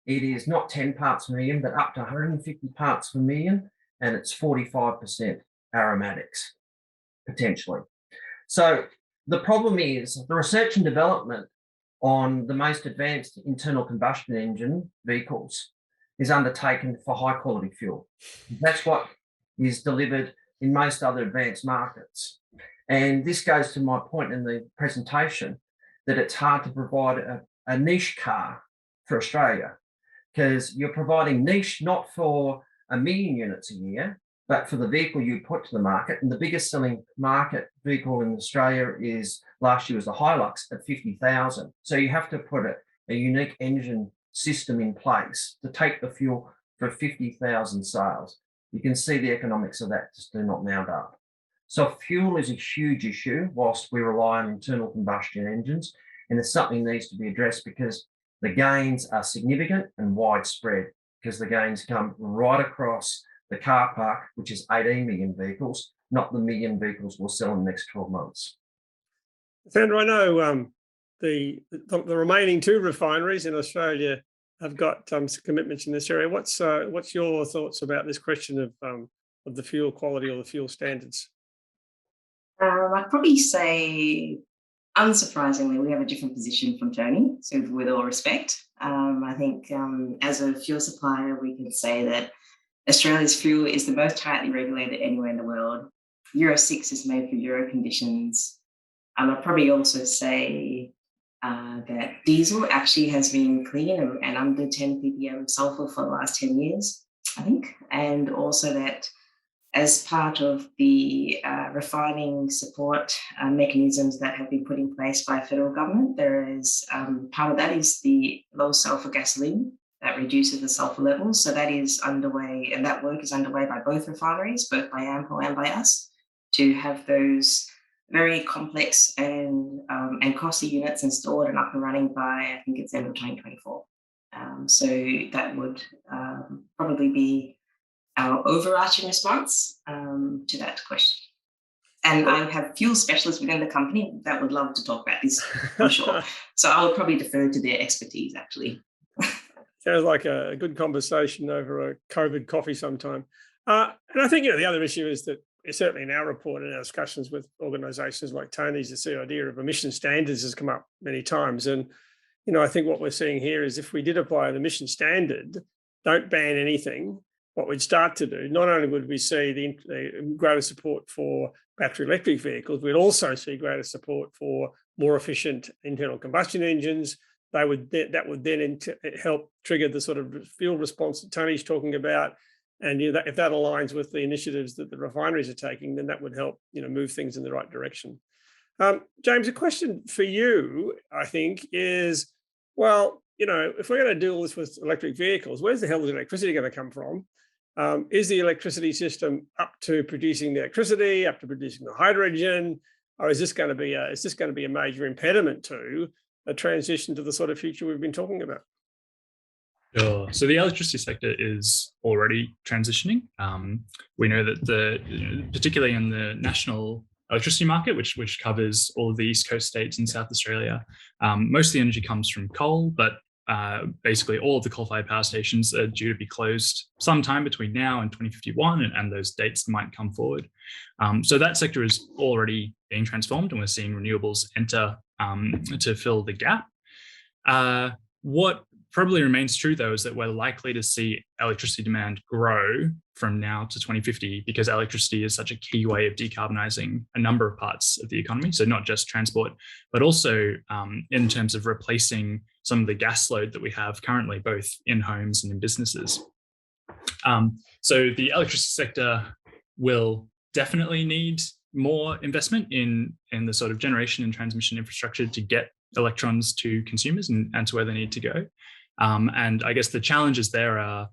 It is not 10 parts per million, but up to 150 parts per million, and it's 45% aromatics, potentially. So the problem is the research and development on the most advanced internal combustion engine vehicles is undertaken for high quality fuel. That's what is delivered in most other advanced markets. And this goes to my point in the presentation, that it's hard to provide a niche car for Australia, because you're providing niche not for 1 million units a year, but for the vehicle you put to the market. And the biggest selling market vehicle in Australia last year was the Hilux at 50,000. So you have to put a unique engine system in place to take the fuel for 50,000 sales. You can see the economics of that just do not mount up. So fuel is a huge issue whilst we rely on internal combustion engines, and it's something that needs to be addressed, because the gains are significant and widespread, because the gains come right across the car park, which is 18 million vehicles, not the million vehicles we'll sell in the next 12 months. Sandra, I know the remaining 2 refineries in Australia have got some commitments in this area. What's your thoughts about this question of the fuel quality or the fuel standards? I'd probably say, unsurprisingly, we have a different position from Tony, so with all respect. I think as a fuel supplier, we can say that Australia's fuel is the most tightly regulated anywhere in the world. Euro 6 is made for Euro conditions. I'd probably also say that diesel actually has been clean and under 10 ppm sulfur for the last 10 years, I think. And also that as part of the refining support mechanisms that have been put in place by federal government, there is part of that is the low sulfur gasoline that reduces the sulfur levels. So that is underway, and that work is underway by both refineries, both by AMPO and by us, to have those very complex and costly units installed and up and running by, I think it's end of 2024. So that would probably be our overarching response to that question. And I have fuel specialists within the company that would love to talk about this, for sure. So I would probably defer to their expertise, actually. Sounds like a good conversation over a COVID coffee sometime. And I think the other issue is that certainly in our report and our discussions with organisations like Tony's, the idea of emission standards has come up many times. And I think what we're seeing here is if we did apply an emission standard, don't ban anything, what we'd start to do, not only would we see the greater support for battery electric vehicles, we'd also see greater support for more efficient internal combustion engines. That would then help trigger the sort of fuel response that Tony's talking about. And if that aligns with the initiatives that the refineries are taking, then that would help move things in the right direction. James, a question for you, I think, is, well, if we're going to do all this with electric vehicles, where's the hell is electricity going to come from? Is the electricity system up to producing the electricity, up to producing the hydrogen, or is this going to be a major impediment to a transition to the sort of future we've been talking about? Sure. So the electricity sector is already transitioning. We know that particularly in the national electricity market, which covers all of the East Coast states in South Australia, most of the energy comes from coal, but basically all of the coal-fired power stations are due to be closed sometime between now and 2051, and those dates might come forward. So that sector is already being transformed, and we're seeing renewables enter to fill the gap. What probably remains true, though, is that we're likely to see electricity demand grow from now to 2050, because electricity is such a key way of decarbonising a number of parts of the economy. So not just transport, but also in terms of replacing some of the gas load that we have currently, both in homes and in businesses. So the electricity sector will definitely need more investment in the sort of generation and transmission infrastructure to get electrons to consumers and to where they need to go. And I guess the challenges there are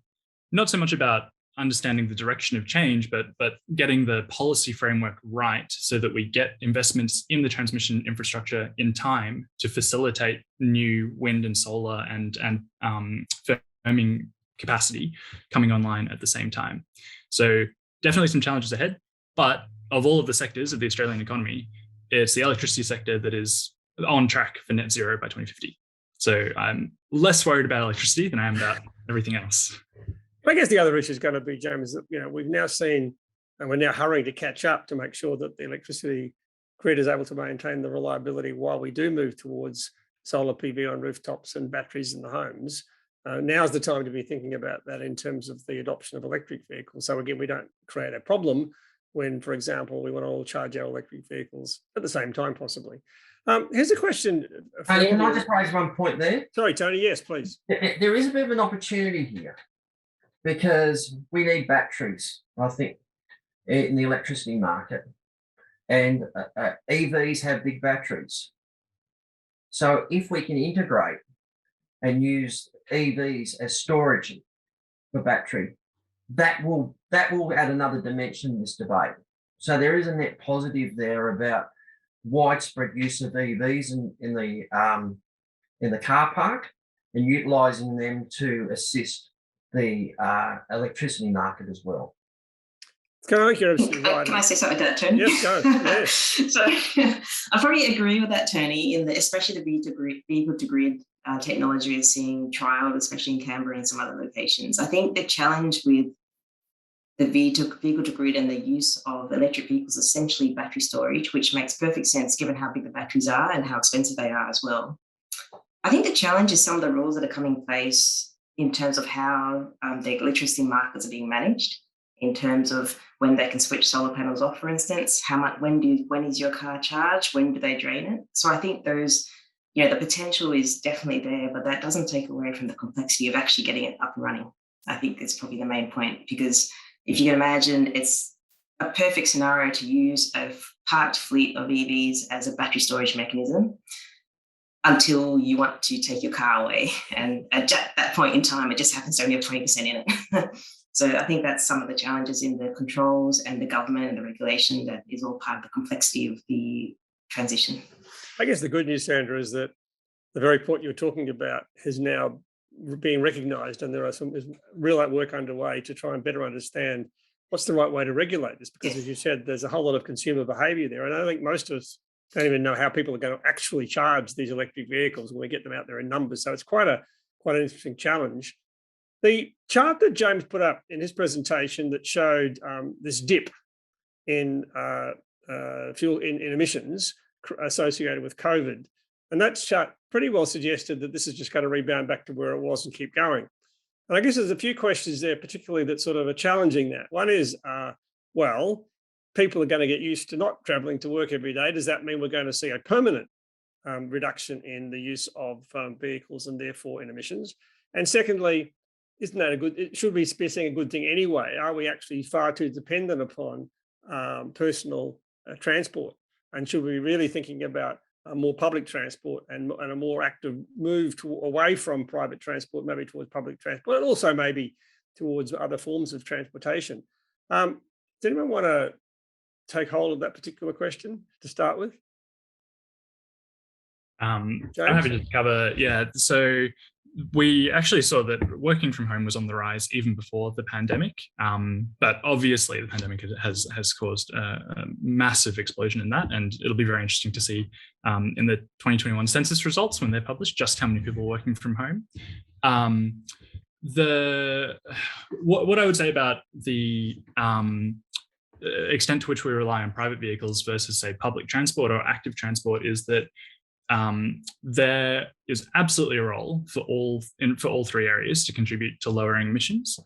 not so much about understanding the direction of change, but getting the policy framework right so that we get investments in the transmission infrastructure in time to facilitate new wind and solar and firming capacity coming online at the same time. So definitely some challenges ahead, but of all of the sectors of the Australian economy, it's the electricity sector that is on track for net zero by 2050. So I'm less worried about electricity than I am about everything else. I guess the other issue is going to be, James, that we've now seen, and we're now hurrying to catch up to make sure that the electricity grid is able to maintain the reliability while we do move towards solar PV on rooftops and batteries in the homes. Now's the time to be thinking about that in terms of the adoption of electric vehicles. So again, we don't create a problem when, for example, we want to all charge our electric vehicles at the same time, possibly. Here's a question. Tony, can I just raise one point there? Sorry, Tony. Yes, please. There is a bit of an opportunity here because we need batteries, I think, in the electricity market. And EVs have big batteries. So if we can integrate and use EVs as storage for battery, that will add another dimension in this debate. So there is a net positive there about widespread use of EVs in the car park and utilising them to assist the electricity market as well. Can I make you absolutely right? Can I say something to that, Tony? Yes, go. Yes. So I probably agree with that, Tony, especially the vehicle to grid technology is seeing trial, especially in Canberra and some other locations. I think the challenge with the vehicle to grid and the use of electric vehicles is essentially battery storage, which makes perfect sense given how big the batteries are and how expensive they are as well. I think the challenge is some of the rules that are coming in place in terms of how the electricity markets are being managed, in terms of when they can switch solar panels off, for instance, when is your car charged, when do they drain it? So I think those, the potential is definitely there, but that doesn't take away from the complexity of actually getting it up and running. I think that's probably the main point, because if you can imagine, it's a perfect scenario to use a parked fleet of EVs as a battery storage mechanism until you want to take your car away. And at that point in time, it just happens to only have 20% in it. So I think that's some of the challenges in the controls and the government and the regulation that is all part of the complexity of the transition. I guess the good news, Sandra, is that the very point you're talking about is now being recognised, and there's real work underway to try and better understand what's the right way to regulate this. Because as you said, there's a whole lot of consumer behaviour there, and I think most of us don't even know how people are going to actually charge these electric vehicles when we get them out there in numbers. So it's quite an interesting challenge. The chart that James put up in his presentation that showed this dip in fuel in emissions associated with COVID, and that chart pretty well suggested that this is just going to rebound back to where it was and keep going. And I guess there's a few questions there, particularly that sort of are challenging that. One is, people are going to get used to not travelling to work every day. Does that mean we're going to see a permanent reduction in the use of vehicles and therefore in emissions? And secondly, isn't that should we be seeing a good thing anyway? Are we actually far too dependent upon personal transport? And should we be really thinking about more public transport and a more active move away from private transport, maybe towards public transport, and also maybe towards other forms of transportation? Does anyone want to take hold of that particular question to start with? I'm happy to cover. Yeah, so we actually saw that working from home was on the rise even before the pandemic, but obviously the pandemic has caused a massive explosion in that, and it'll be very interesting to see in the 2021 census results when they're published just how many people are working from home. What I would say about the extent to which we rely on private vehicles versus, say, public transport or active transport is that there is absolutely a role for all three areas to contribute to lowering emissions.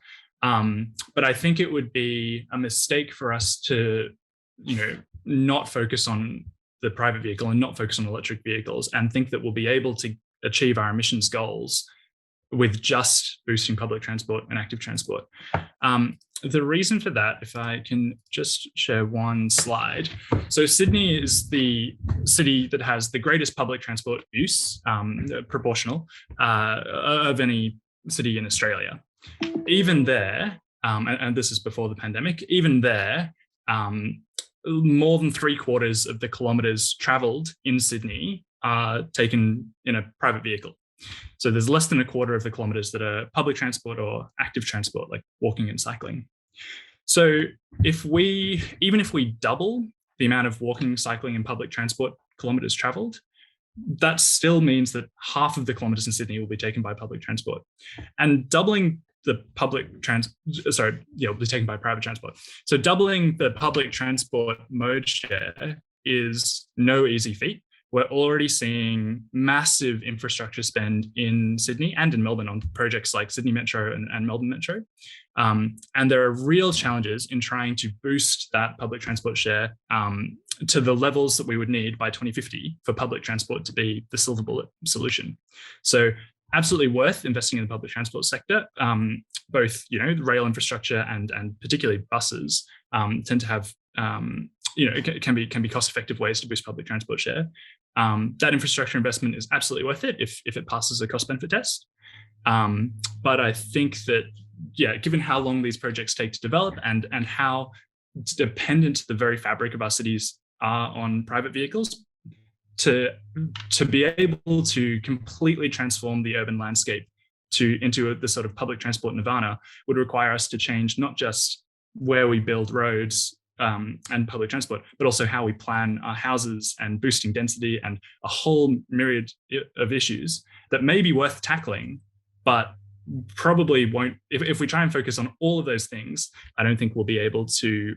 But I think it would be a mistake for us to, not focus on the private vehicle and not focus on electric vehicles and think that we'll be able to achieve our emissions goals with just boosting public transport and active transport. The reason for that, if I can just share one slide. So Sydney is the city that has the greatest public transport use, proportional, of any city in Australia. Even there, and this is before the pandemic, even there, more than 3/4 of the kilometres travelled in Sydney are taken in a private vehicle. So there's less than 1/4 of the kilometres that are public transport or active transport, like walking and cycling. So even if we double the amount of walking, cycling, and public transport kilometres travelled, that still means that half of the kilometres in Sydney will be taken by public transport. And doubling the will be taken by private transport. So doubling the public transport mode share is no easy feat. We're already seeing massive infrastructure spend in Sydney and in Melbourne on projects like Sydney Metro and Melbourne Metro. And there are real challenges in trying to boost that public transport share to the levels that we would need by 2050 for public transport to be the silver bullet solution. So absolutely worth investing in the public transport sector. Both, rail infrastructure and particularly buses tend to have, it can be cost-effective ways to boost public transport share. That infrastructure investment is absolutely worth it if it passes a cost-benefit test. But I think that, given how long these projects take to develop and how dependent the very fabric of our cities are on private vehicles, to be able to completely transform the urban landscape into the sort of public transport nirvana would require us to change not just where we build roads and public transport, but also how we plan our houses and boosting density and a whole myriad of issues that may be worth tackling, but probably won't. If we try and focus on all of those things, I don't think we'll be able to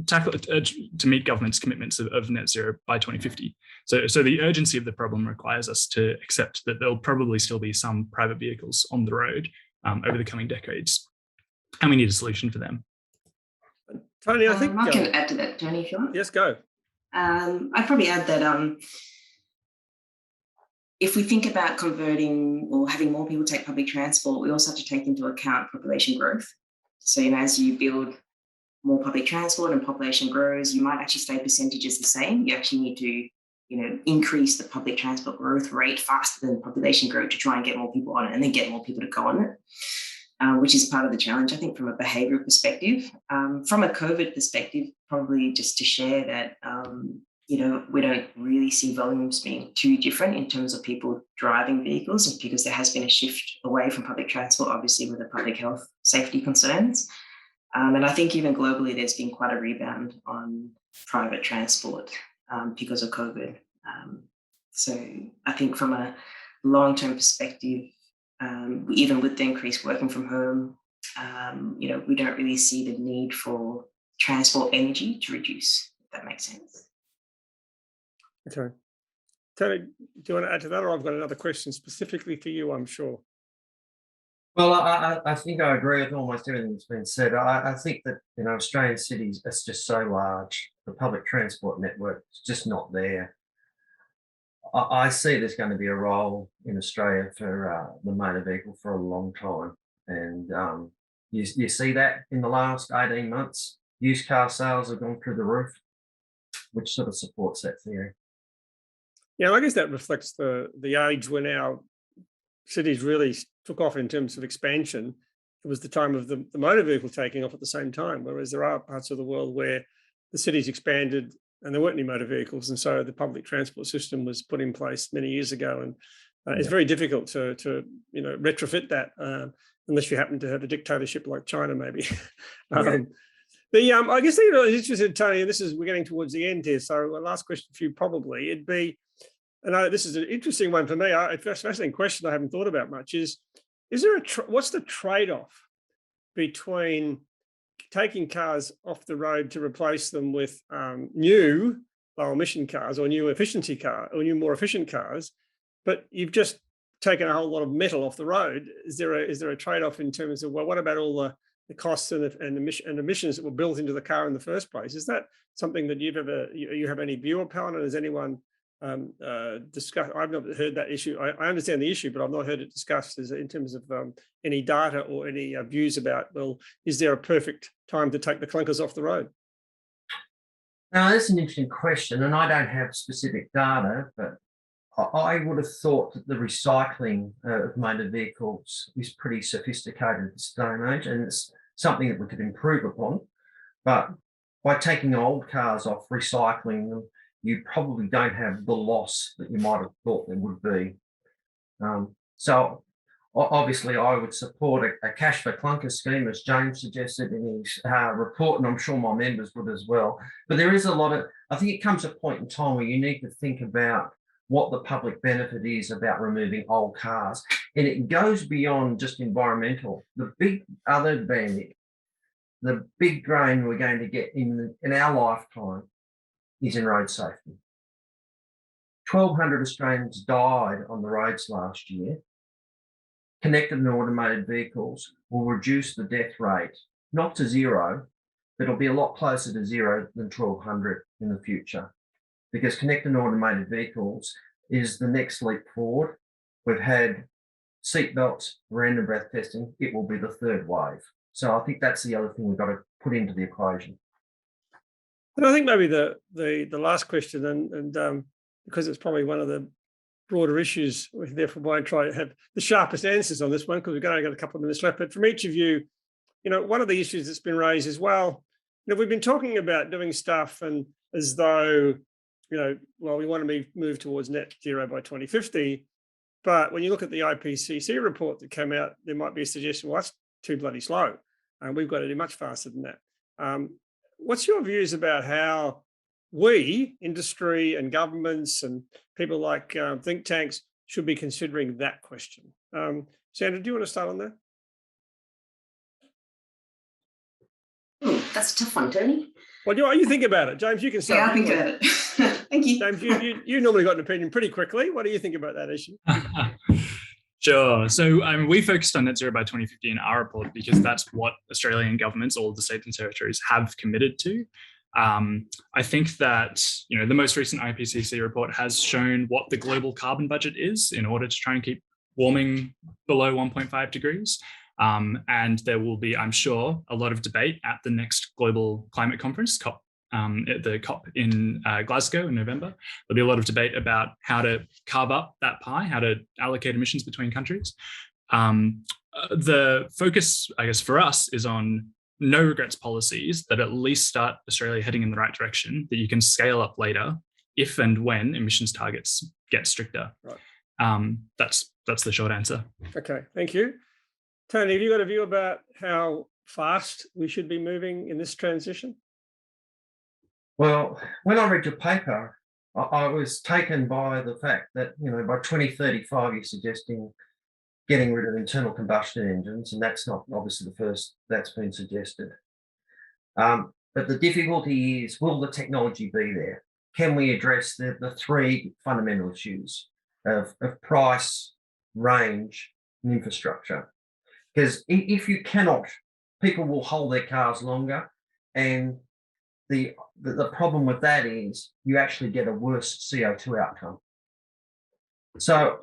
tackle to meet government's commitments of net zero by 2050. So the urgency of the problem requires us to accept that there'll probably still be some private vehicles on the road over the coming decades, and we need a solution for them. Tony, I think I can add to that, Tony, if you want. Yes, go. I'd probably add that if we think about converting or having more people take public transport, we also have to take into account population growth. So as you build more public transport and population grows, you might actually stay percentages the same. You actually need to, increase the public transport growth rate faster than population growth to try and get more people on it and then get more people to go on it, which is part of the challenge, I think, from a behavioural perspective. From a COVID perspective, probably just to share that, we don't really see volumes being too different in terms of people driving vehicles, because there has been a shift away from public transport, obviously with the public health safety concerns. And I think even globally, there's been quite a rebound on private transport because of COVID. So I think from a long-term perspective, even with the increased working from home, we don't really see the need for transport energy to reduce, if that makes sense. Okay. Tony, do you want to add to that, or I've got another question specifically for you, I'm sure? Well, I think I agree with almost everything that's been said. I think that, Australian cities, it's just so large. The public transport network is just not there. I see there's going to be a role in Australia for the motor vehicle for a long time. And you see that in the last 18 months, used car sales have gone through the roof, which sort of supports that theory. Yeah, I guess that reflects the age when our cities really took off in terms of expansion. It was the time of the motor vehicle taking off at the same time, whereas there are parts of the world where the cities expanded and there weren't any motor vehicles, and so the public transport system was put in place many years ago, and it's very difficult to retrofit that unless you happen to have a dictatorship like China, maybe. I guess it's interesting, Tony, and we're getting towards the end here, so a last question for you probably, it'd be, and this is an interesting one for me. A fascinating question I haven't thought about much is there what's the trade-off between taking cars off the road to replace them with new low emission cars or new efficiency car or new more efficient cars, but you've just taken a whole lot of metal off the road? Is there a trade-off in terms of, well, what about all the costs and emissions that were built into the car in the first place? Is that something that you have any view upon, and has anyone discussed. I've not heard that issue. I understand the issue, but I've not heard it discussed in terms of any data or any views about, well, is there a perfect time to take the clunkers off the road? Now, that's an interesting question, and I don't have specific data, but I would have thought that the recycling of motor vehicles is pretty sophisticated at this day and age, and it's something that we could improve upon. But by taking old cars off, recycling them, you probably don't have the loss that you might have thought there would be. So obviously I would support a cash for clunker scheme, as James suggested in his report, and I'm sure my members would as well. But there is a lot of, I think it comes a point in time where you need to think about what the public benefit is about removing old cars. And it goes beyond just environmental. The big other advantage, the big gain we're going to get in our lifetime is in road safety. 1,200 Australians died on the roads last year. Connected and automated vehicles will reduce the death rate, not to zero, but it'll be a lot closer to zero than 1,200 in the future. Because connected and automated vehicles is the next leap forward. We've had seatbelts, random breath testing. It will be the third wave. So I think that's the other thing we've got to put into the equation. And I think maybe the last question, and because it's probably one of the broader issues, we therefore won't try to have the sharpest answers on this one because we've only got a couple of minutes left. But from each of you, one of the issues that's been raised is, well, we've been talking about doing stuff and as though, well, we want to move towards net zero by 2050. But when you look at the IPCC report that came out, there might be a suggestion, well, that's too bloody slow. And we've got to do much faster than that. What's your views about how we, industry and governments and people like think tanks, should be considering that question? Sandra, do you want to start on that? Oh, that's a tough one, Tony. Well, you think about it. James, you can start. Yeah, I think about it. Thank you. James, you normally got an opinion pretty quickly. What do you think about that issue? Sure. So we focused on net zero by 2050 in our report because that's what Australian governments, all of the states and territories, have committed to. I think that the most recent IPCC report has shown what the global carbon budget is in order to try and keep warming below 1.5 degrees. And there will be, I'm sure, a lot of debate at the next global climate conference, COP. At the COP in Glasgow in November. There'll be a lot of debate about how to carve up that pie, how to allocate emissions between countries. The focus, I guess, for us is on no regrets policies that at least start Australia heading in the right direction, that you can scale up later if and when emissions targets get stricter. Right. That's the short answer. Okay, thank you. Tony, have you got a view about how fast we should be moving in this transition? Well, when I read your paper, I was taken by the fact that, by 2035, you're suggesting getting rid of internal combustion engines, and that's not obviously the first that's been suggested. But the difficulty is, will the technology be there? Can we address the three fundamental issues of price, range, and infrastructure? Because if you cannot, people will hold their cars longer, and the problem with that is you actually get a worse CO2 outcome. So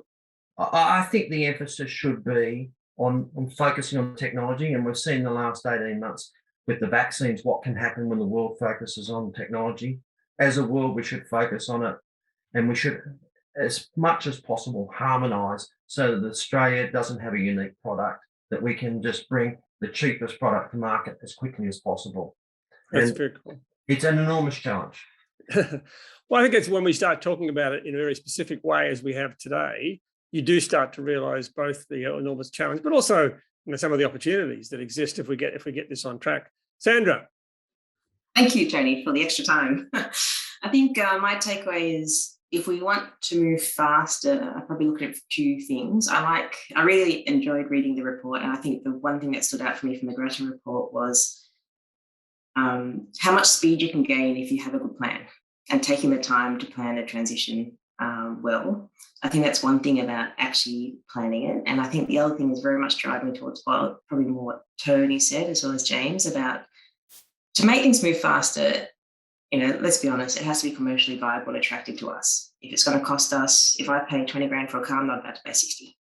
I think the emphasis should be on focusing on technology, and we've seen the last 18 months with the vaccines what can happen when the world focuses on technology. As a world, we should focus on it, and we should, as much as possible, harmonise so that Australia doesn't have a unique product, that we can just bring the cheapest product to market as quickly as possible. That's very cool. It's an enormous challenge. Well, I think it's when we start talking about it in a very specific way as we have today, you do start to realise both the enormous challenge, but also some of the opportunities that exist if we get this on track. Sandra. Thank you, Tony, for the extra time. I think my takeaway is if we want to move faster, I probably look at two things. I really enjoyed reading the report, and I think the one thing that stood out for me from the Grattan report was how much speed you can gain if you have a good plan and taking the time to plan a transition well. I think that's one thing about actually planning it. And I think the other thing is very much driving towards probably more what Tony said as well as James about to make things move faster, let's be honest, it has to be commercially viable and attractive to us. if it's going to cost us, if I pay 20 grand for a car, I'm not about to pay 60.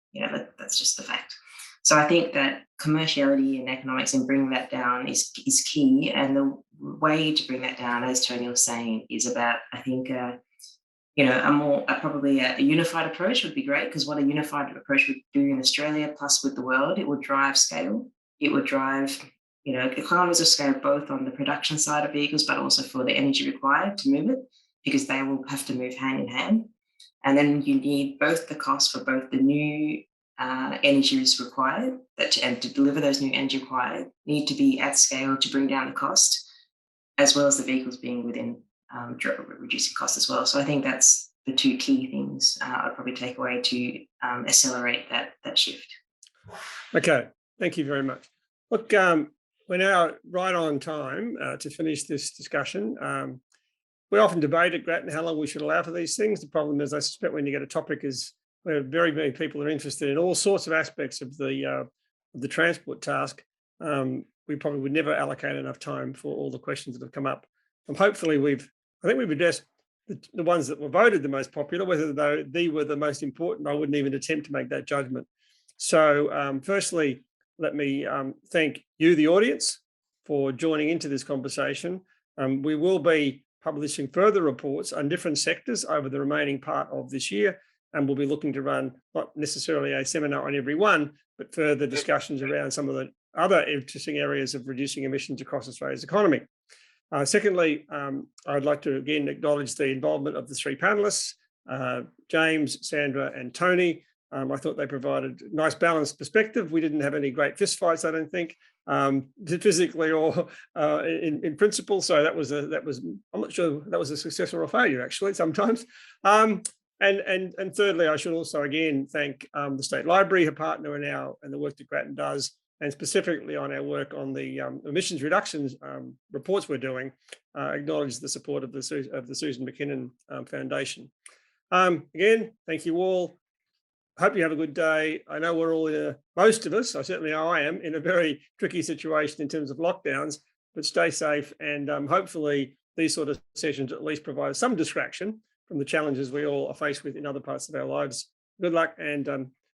That's just the fact. So I think that commerciality and economics and bringing that down is key. And the way to bring that down, as Tony was saying, is about, I think, probably a unified approach would be great, because what a unified approach would do in Australia plus with the world, it would drive scale. It would drive, economies of scale, both on the production side of vehicles, but also for the energy required to move it, because they will have to move hand in hand. And then you need both the cost for both the new energies required and to deliver those new energy required need to be at scale to bring down the cost, as well as the vehicles being within reducing costs as well. So I think that's the two key things I'd probably take away to accelerate that shift. Okay, thank you very much. Look, we're now right on time to finish this discussion. We often debate at Grattan how long we should allow for these things. The problem is, I suspect when you get a topic is where very many people are interested in all sorts of aspects of the transport task, we probably would never allocate enough time for all the questions that have come up. Hopefully I think we've addressed the ones that were voted the most popular. Whether they were the most important, I wouldn't even attempt to make that judgment. So firstly, let me thank you, the audience, for joining into this conversation. We will be publishing further reports on different sectors over the remaining part of this year, and we'll be looking to run not necessarily a seminar on every one, but further discussions around some of the other interesting areas of reducing emissions across Australia's economy. Secondly, I'd like to again acknowledge the involvement of the three panelists, James, Sandra and Tony. I thought they provided a nice balanced perspective. We didn't have any great fistfights, I don't think, physically or in principle. So that was I'm not sure that was a success or a failure, actually, sometimes. And thirdly, I should also again thank the State Library, her partner and the work that Grattan does, and specifically on our work on the emissions reductions reports we're doing, acknowledge the support of the Susan McKinnon Foundation. Again, thank you all. Hope you have a good day. I know we're all most of us, I certainly know I am, in a very tricky situation in terms of lockdowns, but stay safe, and hopefully these sort of sessions at least provide some distraction from the challenges we all are faced with in other parts of our lives. Good luck, and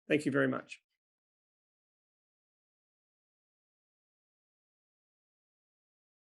thank you very much.